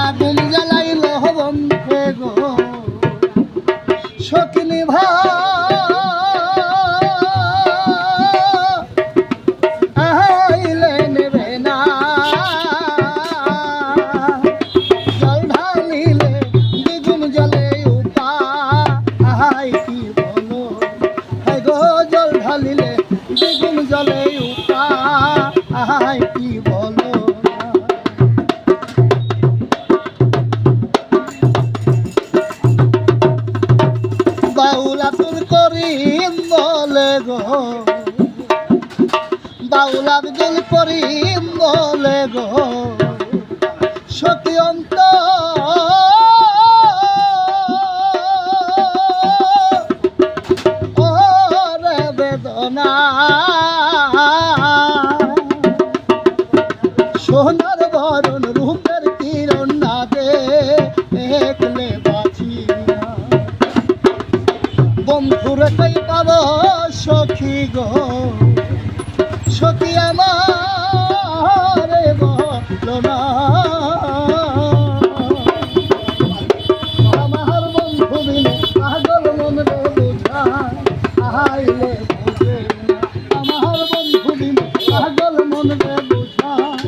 আগুন জ্বালাইল বন্ধে গো সখিনী ভাইলে নেবে না জল ঢালিলে দ্বিগুণ জলে উপায় কি বলো গো জল ঢালিলে দ্বিগুণ জলে উপায় কি বলো বাউল আব্দুল করিম বলে গো বাউল আব্দুল করিম বলে গো সখী অন্ত ওরে বেদনা সোনার বরণ রূপের কিরণ না দেখলে বাঁচি বন্ধুরে কই পাব সখী গো সখী আমার বলো না আমার বন্ধু বিনে পাগল মন রে বুঝায় আইলে বুঝে আমার বন্ধু বিনে পাগল মন রে বুঝায়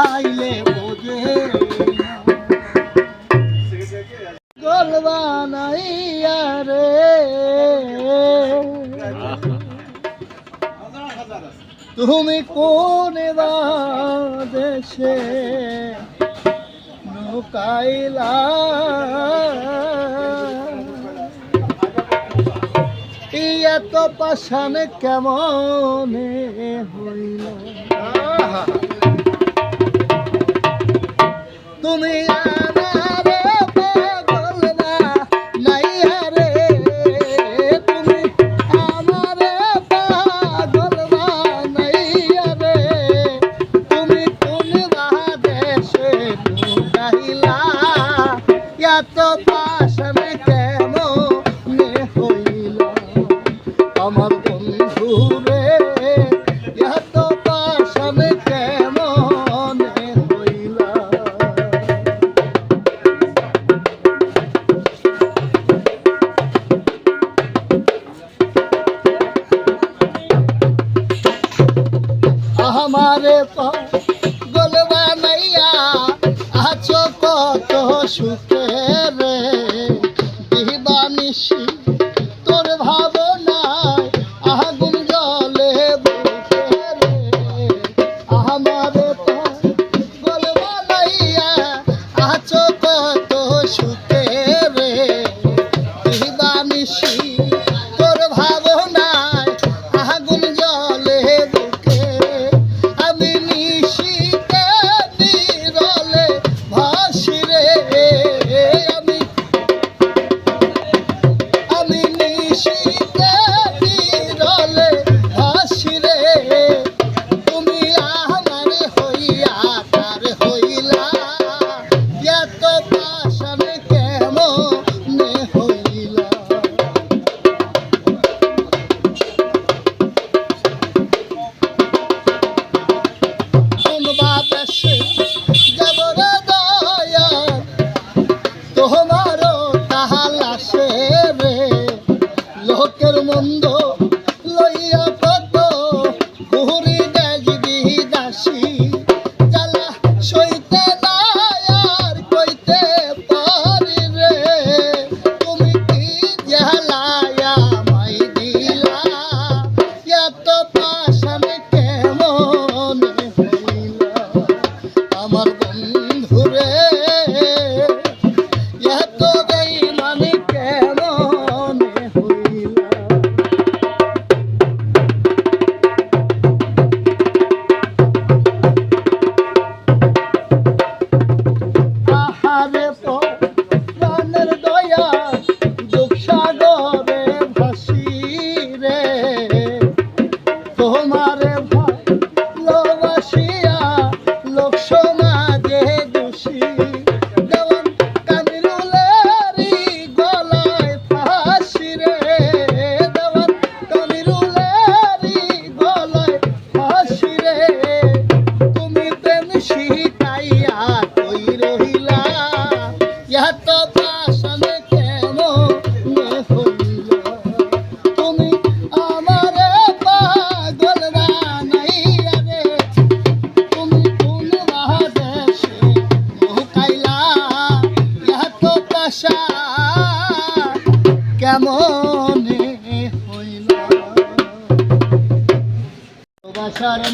আইলে বুঝে গলবানাইয়া রে তুমি কোন দেশে নৌকাইলা এত পাশান কেমন হইল তুমি এত পাশানে কেমন হইল আমার বন্ধু রে এত পাশানে কেমন হইল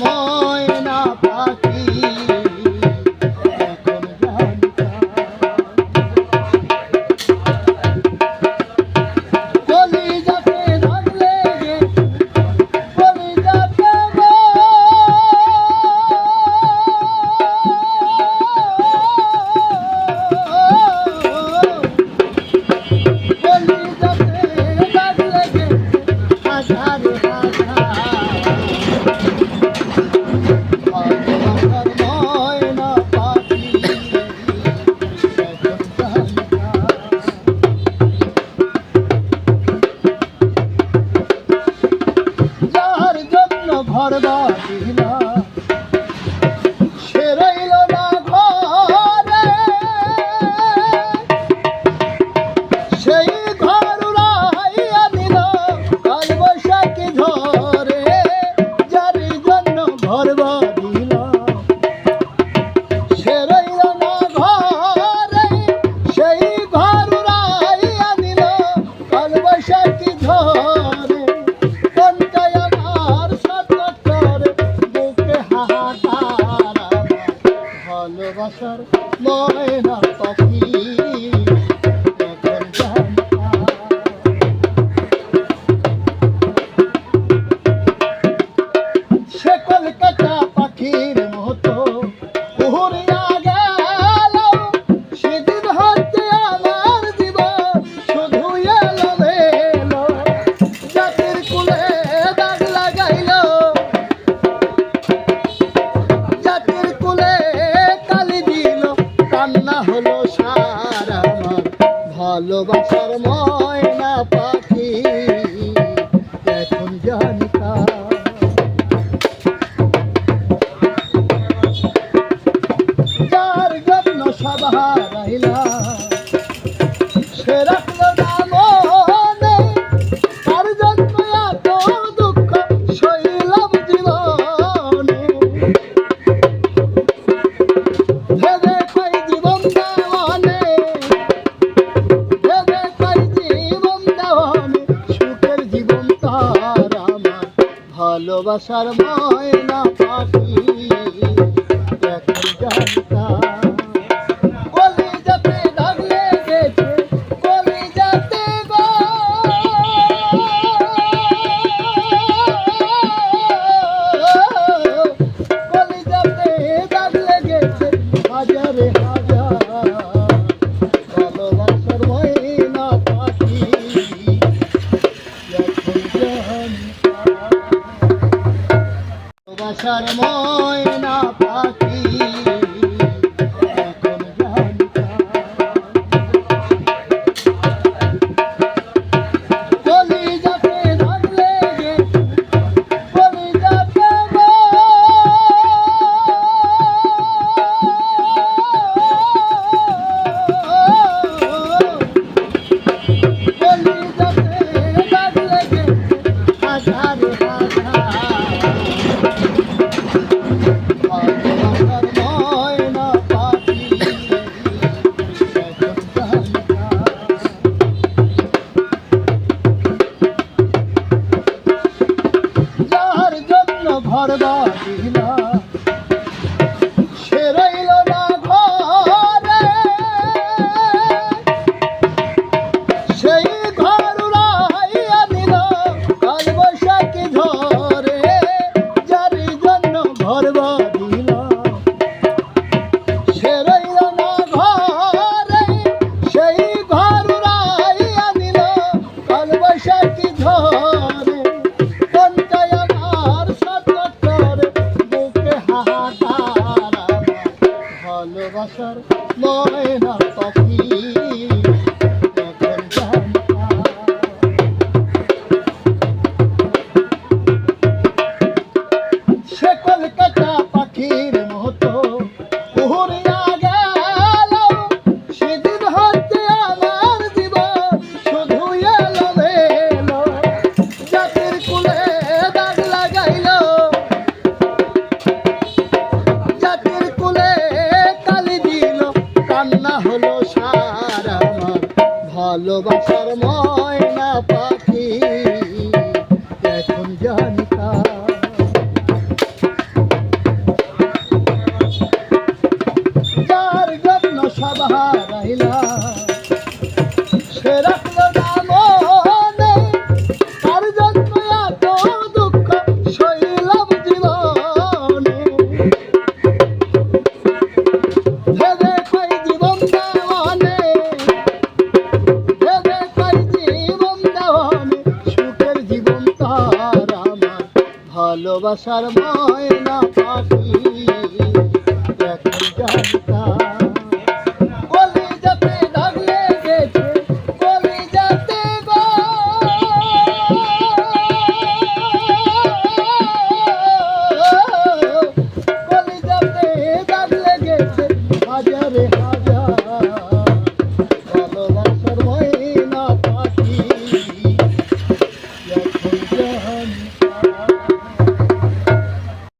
ময়না পাখি এখন জানি কলিজাতে দাগ লেগে কলিজাতে ঘর বাঁধিলা সে রইল না ঘরে সেই ঘর উড়াইয়া দিল কাল বৈশাখী ঝরে যার জন্য ঘর বাঁধিলা সে রইল না ঘরে সেই ঘর উড়াইয়া দিল কাল বৈশাখী ঝরে ভালোবাসার ময়না পাখি এখন সে কলকাতা পাখির মতো উড়িয়া গেল সেদিন হতে আমার জীবন শুধু এলো এলো জাতির কুলে দাগ লাগাইল জাতির কুলে হলো সার আমার ভালোবাসার ময়না পাখি এখন জানি যার জন্য সব হারাইলা সে রাখলো না মনে তার জন্য এত দুঃখ সইলাম জীবনে ভালোবাসার ময়না পাখি এখন জানতা কলিজাতে দাগ লেগেছে কলিজাতে গো কলিজাতে দাগ লেগেছে হাজারে হাজার ভালোবাসার ময়না পাখি এখন জানতা ভালোবাসার ময়না পাখি এখন জানতা কলিজাতে দাগ লেগে কলিজাতে কলিজাতে দাগ লেগে হাজারে ঘর বাঁধিলা সে রইল না ঘরে সেই ঘর উড়াইয়া দিল কাল বৈশাখী ঝরে যার জন্য ঘর বাঁধিলা সে রইল না ঘরে সেই ঘর উড়াইয়া দিল কাল বৈশাখী ঝরে ভালোবাসার ময়না পাখি এখন জানতা সে কলকাতা পাখির মতো উড়িয়া গেল সেদিন হতে আমার জীবন শুধু এলো এলো জাতির কুলে দাগ লাগাইল জাতির কুলে কান্না হলো সার আমার ভালোবাসার ময়না পাখি এখন জানতা সব হারাইলাম সে রাখলো না মনে তার জন্য এত দুঃখ সইলাম জীবনে ভেবে কই জীবন দেওয়ানে ভেবে কই জীবন দেওয়ানে সুখের জীবন তার আমার ভালোবাসার ময়না পাখি